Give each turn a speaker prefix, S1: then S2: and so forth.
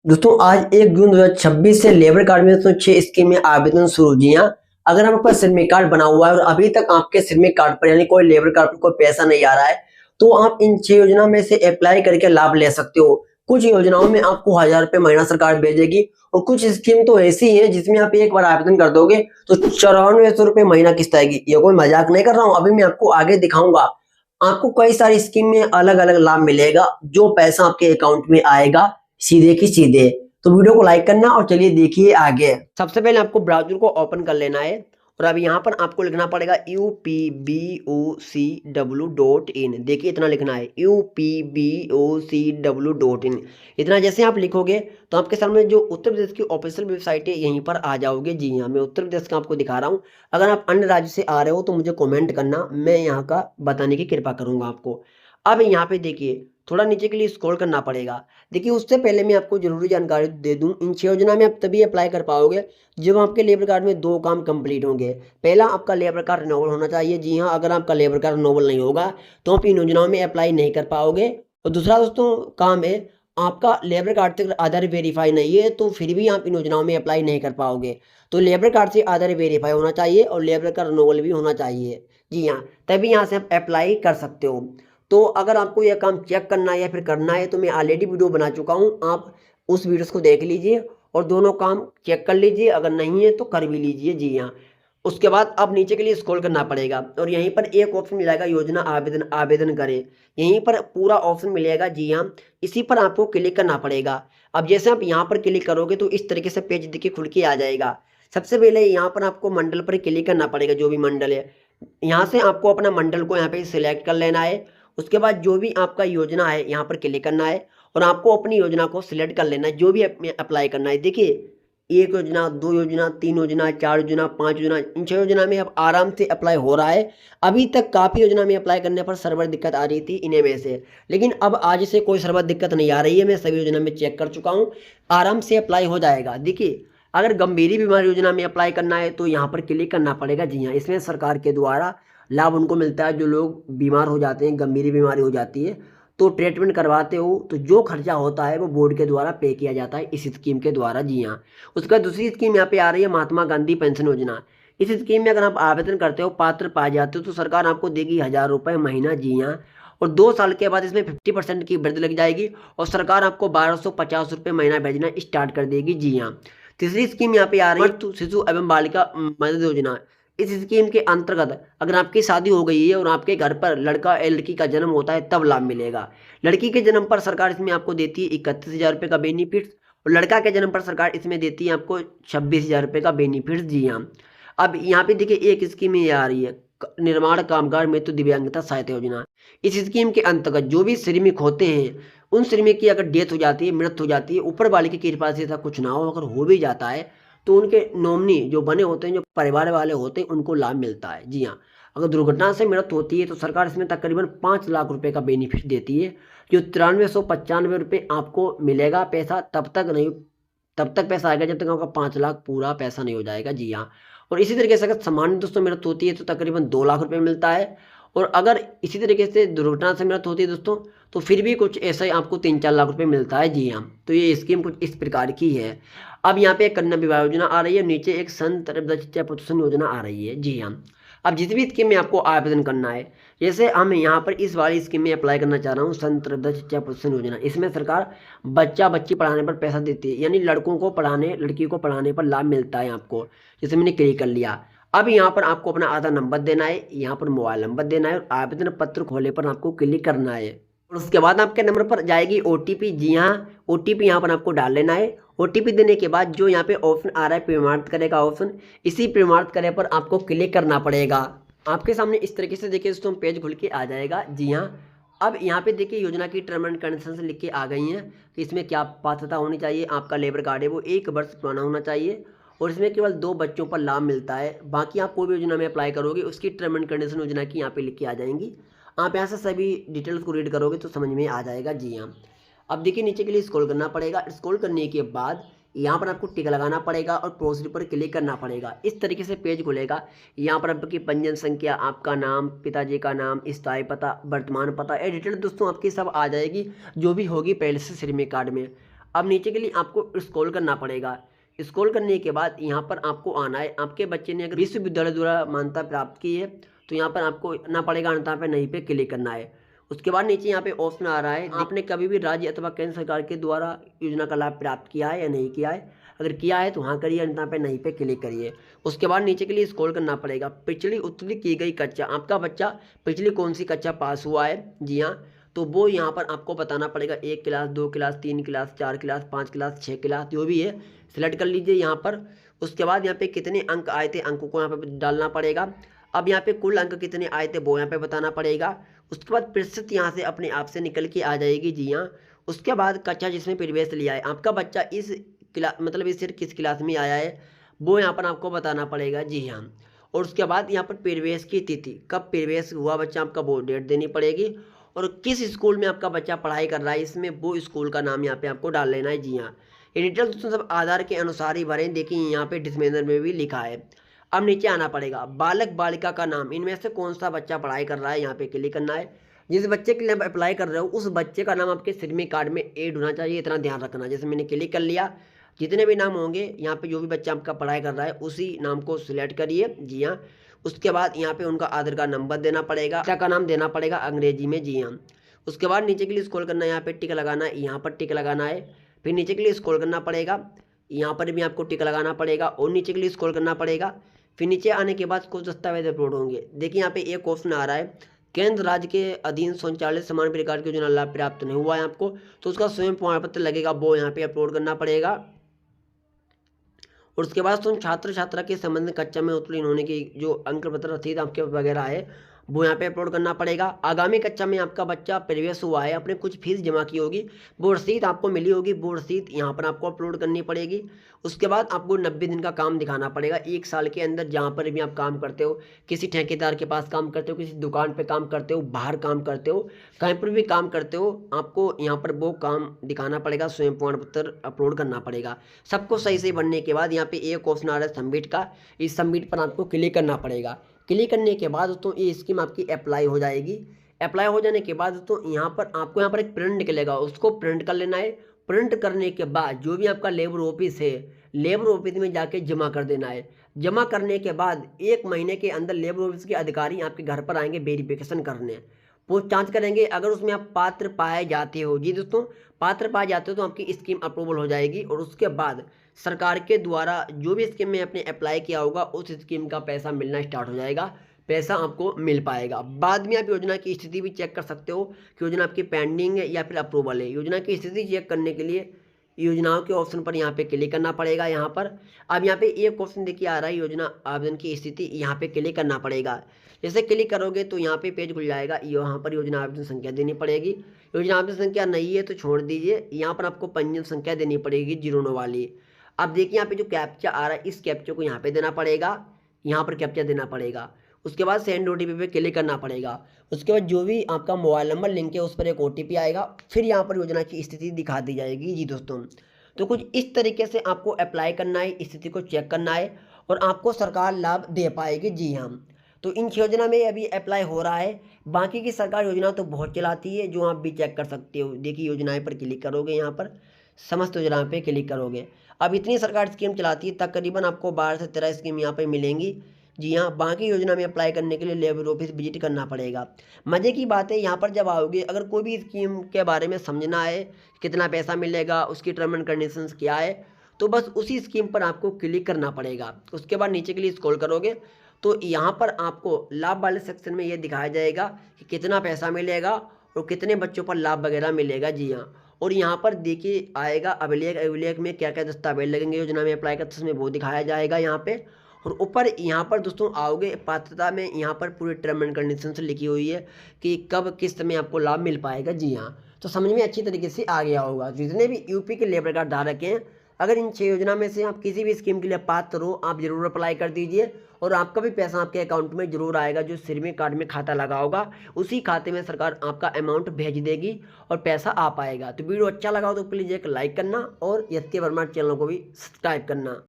S1: दोस्तों आज 1 जून 2026 से लेबर कार्ड में 6 स्कीम में आवेदन शुरू। जी हाँ, अगर आपका श्रमिक कार्ड बना हुआ है और अभी तक आपके श्रमिक कार्ड पर यानी कोई लेबर कार्ड पर कोई पैसा नहीं आ रहा है, तो आप इन 6 योजना में से अप्लाई करके लाभ ले सकते हो। कुछ योजनाओं में आपको 1000 रुपए महीना सरकार भेजेगी और कुछ स्कीम तो ऐसी है जिसमें आप एक बार आवेदन कर दोगे तो 9400 रुपए महीना किस्त आएगी। ये कोई मजाक नहीं कर रहा हूँ, अभी मैं आपको आगे दिखाऊंगा। आपको कई सारी स्कीम में अलग अलग लाभ मिलेगा, जो पैसा आपके अकाउंट में आएगा सीधे की सीधे। तो वीडियो को लाइक करना और चलिए देखिए आगे। सबसे पहले आपको ब्राउजर को ओपन कर लेना है और अब यहाँ पर आपको लिखना पड़ेगा upbocw.in। देखिए इतना लिखना है upbocw.in। इतना जैसे आप लिखोगे तो आपके सामने जो उत्तर प्रदेश की ऑफिशियल वेबसाइट है यहीं पर आ जाओगे। जी हाँ, मैं उत्तर प्रदेश का आपको दिखा रहा हूँ। अगर आप अन्य राज्य से आ रहे हो तो मुझे कमेंट करना, मैं यहाँ का बताने की कृपा करूंगा आपको। अब यहाँ पे देखिए थोड़ा नीचे के लिए स्क्रॉल करना पड़ेगा। देखिए उससे पहले मैं आपको जरूरी जानकारी दे दूं, इन 6 योजना में आप तभी अप्लाई कर पाओगे जब आपके लेबर कार्ड में 2 काम कंप्लीट होंगे। पहला, आपका लेबर कार्ड रिन्यूअल होना चाहिए। जी हाँ, अगर आपका लेबर कार्ड रिन्यूअल नहीं होगा तो आप इन योजनाओं में अप्लाई नहीं कर पाओगे। और दूसरा दोस्तों काम है, आपका लेबर कार्ड से आधार वेरीफाई नहीं है तो फिर भी आप इन योजनाओं में अप्लाई नहीं कर पाओगे। तो लेबर कार्ड से आधार वेरीफाई होना चाहिए और लेबर कार्ड रिन्यूअल भी होना चाहिए। जी हाँ, तभी यहाँ से आप अप्लाई कर सकते हो। तो अगर आपको यह काम चेक करना है या फिर करना है तो मैं ऑलरेडी वीडियो बना चुका हूँ, आप उस वीडियोस को देख लीजिए और दोनों काम चेक कर लीजिए। अगर नहीं है तो कर भी लीजिए। जी हाँ, उसके बाद अब नीचे के लिए स्क्रॉल करना पड़ेगा और यहीं पर एक ऑप्शन मिलेगा योजना आवेदन आवेदन करें। यहीं पर पूरा ऑप्शन मिलेगा। जी हाँ, इसी पर आपको क्लिक करना पड़ेगा। अब जैसे आप यहाँ पर क्लिक करोगे तो इस तरीके से पेज देखिए खुल के आ जाएगा। सबसे पहले यहाँ पर आपको मंडल पर क्लिक करना पड़ेगा, जो भी मंडल है। यहाँ से आपको अपना मंडल को यहाँ पे सिलेक्ट कर लेना है। उसके बाद जो भी आपका योजना है यहाँ पर क्लिक करना है और आपको अपनी योजना को सिलेक्ट कर लेना है, जो भी अप्लाई करना है। देखिए 1 योजना, 2 योजना, 3 योजना, 4 योजना, 5 योजना, इन 6 योजना में अब आराम से अप्लाई हो रहा है। अभी तक काफ़ी योजना में अप्लाई करने पर सर्वर दिक्कत आ रही थी इन्हें में से, लेकिन अब आज से कोई सर्वर दिक्कत नहीं आ रही है। मैं सभी योजना में चेक कर चुका हूँ, आराम से अप्लाई हो जाएगा। देखिए अगर गंभीर बीमारी योजना में अप्लाई करना है तो यहाँ पर क्लिक करना पड़ेगा। जी हाँ, इसमें सरकार के द्वारा लाभ उनको मिलता है जो लोग बीमार हो जाते हैं, गंभीर बीमारी हो जाती है तो ट्रीटमेंट करवाते हो तो जो खर्चा होता है वो बोर्ड के द्वारा पे किया जाता है इस स्कीम के द्वारा। जी हाँ, उसका दूसरी स्कीम यहाँ पे आ रही है महात्मा गांधी पेंशन योजना। इस स्कीम में अगर आप आवेदन करते हो, पात्र पाए जाते हो तो सरकार आपको देगी 1000 रुपये महीना। जी हाँ, और 2 साल के बाद इसमें 50% की वृद्धि लग जाएगी और सरकार आपको 1250 रुपये महीना भेजना स्टार्ट कर देगी। जी हाँ, तीसरी स्कीम यहाँ पे आ रही है शिशु एवं बालिका मदद योजना। इस स्कीम के अंतर्गत अगर आपकी शादी हो गई है और आपके घर पर लड़का या लड़की का जन्म होता है तब लाभ मिलेगा। लड़की के जन्म पर सरकार इसमें आपको देती है 31,000 रुपये का बेनिफिट और लड़का के जन्म पर सरकार इसमें देती है आपको 26,000 रुपये का बेनिफिट। जी हाँ, अब यहाँ पे देखिए एक स्कीम ये आ रही है निर्माण कामगार मृत्यु दिव्यांगता सहायता योजना। इस स्कीम के अंतर्गत जो भी श्रमिक होते हैं उन श्रमिक की अगर डेथ हो जाती है, मृत्यु हो जाती है, ऊपर वाले की कृपा से ऐसा कुछ ना हो, अगर हो भी जाता है तो उनके नॉमिनी जो बने होते हैं, जो परिवार वाले होते हैं, उनको लाभ मिलता है। जी हाँ, अगर दुर्घटना से मृत्यु होती है तो सरकार इसमें तकरीबन 5 लाख रुपए का बेनिफिट देती है, जो 9395 रुपये आपको मिलेगा पैसा। तब तक नहीं, तब तक पैसा आएगा जब तक आपका 5 लाख पूरा पैसा नहीं हो जाएगा। जी हाँ, और इसी तरीके से अगर सामान्य दोस्तों मृत्यु होती है तो तकरीबन 2 लाख रुपए मिलता है और अगर इसी तरीके से दुर्घटना से मृत्यु होती है दोस्तों तो फिर भी कुछ ऐसा ही आपको 3-4 लाख रुपए मिलता है। जी हाँ, तो ये स्कीम कुछ इस प्रकार की है। अब यहाँ पे एक कन्या विवाह योजना आ रही है, नीचे एक संत शिक्षा प्रोत्साहन योजना आ रही है। जी हाँ, अब जिस भी स्कीम में आपको आवेदन करना है, जैसे हम यहाँ पर इस वाली स्कीम में अप्लाई करना चाह रहा हूँ संत शिक्षा प्रोत्साहन योजना। इसमें सरकार बच्चा बच्ची पढ़ाने पर पैसा देती है, यानी लड़कों को पढ़ाने लड़की को पढ़ाने पर लाभ मिलता है आपको। जैसे मैंने क्लिक कर लिया, अब यहाँ पर आपको अपना आधार नंबर देना है, यहाँ पर मोबाइल नंबर देना है और आवेदन पत्र खोले पर आपको क्लिक करना है और उसके बाद आपके नंबर पर जाएगी ओटीपी। जी हाँ, ओटीपी यहाँ पर आपको डाल लेना है। ओटीपी देने के बाद जो यहाँ पे ऑप्शन आ रहा है प्रमाणित करे का ऑप्शन, इसी प्रमाणित करे पर आपको क्लिक करना पड़ेगा। आपके सामने इस तरीके से देखिए दोस्तों पेज खुल के आ जाएगा। जी हाँ, अब यहाँ पे देखिए योजना की टर्म एंड कंडीशंस लिख के आ गई हैं। तो इसमें क्या पात्रता होनी चाहिए, आपका लेबर कार्ड है वो 1 वर्ष पुराना होना चाहिए और इसमें केवल 2 बच्चों पर लाभ मिलता है। बाकी आप कोई भी योजना में अप्लाई करोगे उसकी टर्म एंड कंडीशन योजना की यहाँ पे लिख के आ जाएंगी। आप यहाँ से सभी डिटेल्स को रीड करोगे तो समझ में आ जाएगा। जी हाँ, अब देखिए नीचे के लिए स्क्रॉल करना पड़ेगा। स्क्रॉल करने के बाद यहाँ पर आपको टिक लगाना पड़ेगा और प्रोसीड पर क्लिक करना पड़ेगा। इस तरीके से पेज खुलेगा। यहाँ पर आपकी पंजीयन संख्या, आपका नाम, पिताजी का नाम, स्थायी पता, वर्तमान पता, ये डिटेल दोस्तों आपकी सब आ जाएगी जो भी होगी पहले से श्रमिक कार्ड में। अब नीचे के लिए आपको स्क्रॉल करना पड़ेगा। स्क्रॉल करने के बाद यहाँ पर आपको आना है। आपके बच्चे ने अगर विश्वविद्यालय द्वारा मान्यता प्राप्त की है तो यहाँ पर आपको ना पड़ेगा, अन्यथा पे नहीं पे क्लिक करना है। उसके बाद नीचे यहाँ पे ऑप्शन आ रहा है, आपने कभी भी राज्य अथवा केंद्र सरकार के द्वारा योजना का लाभ प्राप्त किया है या नहीं किया है। अगर किया है तो हाँ करिए, अन्यथा पे नहीं पे क्लिक करिए। उसके बाद नीचे के लिए स्क्रॉल करना पड़ेगा। पिछली उत्तीर्ण की गई कक्षा, आपका बच्चा पिछली कौन सी कक्षा पास हुआ है, जी हाँ, तो वो यहाँ पर आपको बताना पड़ेगा। 1 class, 2 class, 3 class, 4 class, 5 class, 6 class, जो भी है सिलेक्ट कर लीजिए यहाँ पर। उसके बाद यहाँ पे कितने अंक आए थे, अंकों को यहाँ पे डालना पड़ेगा। अब यहाँ पे कुल अंक कितने आए थे वो यहाँ पे बताना पड़ेगा। उसके बाद प्रतिशत यहाँ से अपने आप से निकल के आ जाएगी, जी हाँ। उसके बाद कक्षा जिसमें प्रवेश लिया है, आपका बच्चा इस क्लास मतलब इस ईयर किस क्लास में आया है वो यहाँ पर आपको बताना पड़ेगा, जी हाँ। और उसके बाद यहाँ पर प्रवेश की तिथि, कब प्रवेश हुआ बच्चा आपका वो डेट देनी पड़ेगी। और किस स्कूल में आपका बच्चा पढ़ाई कर रहा है, इसमें वो स्कूल का नाम यहाँ पे आपको डाल लेना है, जी हाँ। ये डिटेल दोस्तों सब आधार के अनुसार ही भरें। देखिए यहाँ पे डिस्क्लेमर में भी लिखा है। अब नीचे आना पड़ेगा, बालक बालिका का नाम, इनमें से कौन सा बच्चा पढ़ाई कर रहा है, यहाँ पे क्लिक करना है। जिस बच्चे के लिए आप अप्लाई कर रहे हो उस बच्चे का नाम आपके सिडमी कार्ड में ऐड होना चाहिए, इतना ध्यान रखना। जैसे मैंने क्लिक कर लिया, जितने भी नाम होंगे यहाँ पे जो भी बच्चा आपका पढ़ाई कर रहा है उसी नाम को सिलेक्ट करिए, जी हाँ। उसके बाद यहाँ पे उनका आधार कार्ड नंबर देना पड़ेगा, बच्चा का नाम देना पड़ेगा अंग्रेजी में, जी हाँ। उसके बाद नीचे के लिए स्क्रॉल करना है, यहाँ पे टिक लगाना है, यहाँ पर टिक लगाना है। फिर नीचे के लिए स्क्रॉल करना पड़ेगा, यहाँ पर भी आपको टिक लगाना पड़ेगा और नीचे के लिए स्क्रॉल करना पड़ेगा। फिर नीचे आने के बाद कुछ दस्तावेज अपलोड होंगे। देखिए यहाँ पे एक ऑप्शन आ रहा है, केंद्र राज्य के अधीन संचालित समान प्रकार की योजना लाभ प्राप्त नहीं हुआ है आपको, तो उसका स्वयं प्रमाण पत्र लगेगा, वो यहाँ पे अपलोड करना पड़ेगा। और उसके बाद छात्र छात्रा के संबंध में कक्षा में उत्तीर्ण होने की जो अंक पत्र रसीद आपके वगैरह है वो यहाँ पे अपलोड करना पड़ेगा। आगामी कक्षा में आपका बच्चा प्रवेश हुआ है, आपने कुछ फीस जमा की होगी, वो रसीद आपको मिली होगी, वो रसीद यहाँ पर आपको अपलोड करनी पड़ेगी। उसके बाद आपको 90 दिन का काम दिखाना पड़ेगा। 1 साल के अंदर जहाँ पर भी आप काम करते हो, किसी ठेकेदार के पास काम करते हो, किसी दुकान पर काम करते हो, बाहर काम करते हो, कहीं पर भी काम करते हो, आपको यहाँ पर वो काम दिखाना पड़ेगा, स्वयं प्रमाण पत्र अपलोड करना पड़ेगा। सबको सही से बनने के बाद यहाँ पे एक ऑप्शन आ रहा है सबमिट का, इस सबमिट पर आपको क्लिक करना पड़ेगा। क्लिक करने के बाद दोस्तों ये स्कीम आपकी अप्लाई हो जाएगी। अप्लाई हो जाने के बाद दोस्तों यहाँ पर एक प्रिंट निकलेगा, उसको प्रिंट कर लेना है। प्रिंट करने के बाद जो भी आपका लेबर ऑफिस है, लेबर ऑफिस में जाके जमा कर देना है। जमा करने के बाद 1 महीने के अंदर लेबर ऑफिस के अधिकारी आपके घर पर आएंगे वेरिफिकेशन करने, वो जांच करेंगे। अगर उसमें आप पात्र पाए जाते हो, जी दोस्तों, पात्र पाए जाते हो तो आपकी स्कीम अप्रूवल हो जाएगी। और उसके बाद सरकार के द्वारा जो भी स्कीम में आपने अप्लाई किया होगा उस स्कीम का पैसा मिलना स्टार्ट हो जाएगा, पैसा आपको मिल पाएगा। बाद में आप योजना की स्थिति भी चेक कर सकते हो कि योजना आपकी पेंडिंग है या फिर अप्रूवल है। योजना की स्थिति चेक करने के लिए योजनाओं के ऑप्शन पर यहाँ पे क्लिक करना पड़ेगा। यहाँ पर अब यहाँ पे एक ऑप्शन देखिए आ रहा है, योजना आवेदन की स्थिति, यहाँ पे क्लिक करना पड़ेगा। जैसे क्लिक करोगे तो यहाँ पे पेज खुल जाएगा। यहाँ पर योजना आवेदन संख्या देनी पड़ेगी। योजना आवेदन संख्या नहीं है तो छोड़ दीजिए। यहाँ पर आपको पंजीयन संख्या देनी पड़ेगी 09 वाली। अब देखिए यहाँ पे जो कैप्चा आ रहा है इस कैप्चा को यहाँ पे देना पड़ेगा, यहाँ पर कैप्चा देना पड़ेगा। उसके बाद सेंड ओटीपी पे क्लिक करना पड़ेगा। उसके बाद जो भी आपका मोबाइल नंबर लिंक है उस पर एक ओटीपी आएगा, फिर यहाँ पर योजना की स्थिति दिखा दी जाएगी, जी दोस्तों। तो कुछ इस तरीके से आपको अप्लाई करना है, स्थिति को चेक करना है और आपको सरकार लाभ दे पाएगी, जी हाँ। तो इन योजना में अभी अप्लाई हो रहा है। बाकी की सरकार योजना तो बहुत चलाती है, जो आप भी चेक कर सकते हो। देखिए योजनाएं पर क्लिक करोगे, यहाँ पर समस्त योजनाओं पे क्लिक करोगे। अब इतनी सरकार स्कीम चलाती है, तकरीबन आपको 12 से 13 स्कीम यहाँ पे मिलेंगी, जी हाँ। बाकी योजना में अप्लाई करने के लिए लेबर ऑफिस विजिट करना पड़ेगा। मज़े की बात है, यहाँ पर जब आओगे अगर कोई भी स्कीम के बारे में समझना है, कितना पैसा मिलेगा, उसकी टर्म एंड कंडीशंस क्या है, तो बस उसी स्कीम पर आपको क्लिक करना पड़ेगा। उसके बाद नीचे के लिए स्क्रॉल करोगे तो यहाँ पर आपको लाभ वाले सेक्शन में ये दिखाया जाएगा कि कितना पैसा मिलेगा और कितने बच्चों पर लाभ वगैरह मिलेगा, जी हाँ। और यहाँ पर देखिए आएगा अभिलेख में क्या क्या दस्तावेज लगेंगे योजना में अप्लाई करते समय, वो दिखाया जाएगा यहाँ पे। और ऊपर यहाँ पर दोस्तों आओगे पात्रता में, यहाँ पर पूरी टर्म एंड कंडीशंस लिखी हुई है कि कब किस समय आपको लाभ मिल पाएगा, जी हाँ। तो समझ में अच्छी तरीके से आ गया होगा। जितने भी यूपी के लेबर कार्ड धारक हैं, अगर इन 6 योजना में से आप किसी भी स्कीम के लिए पात्र हो, आप जरूर अप्लाई कर दीजिए और आपका भी पैसा आपके अकाउंट में जरूर आएगा। जो श्रमिक कार्ड में खाता लगा होगा उसी खाते में सरकार आपका अमाउंट भेज देगी और पैसा आ पाएगा। तो वीडियो अच्छा लगा हो तो प्लीज़ एक लाइक करना और यस के वर्मा चैनल को भी सब्सक्राइब करना।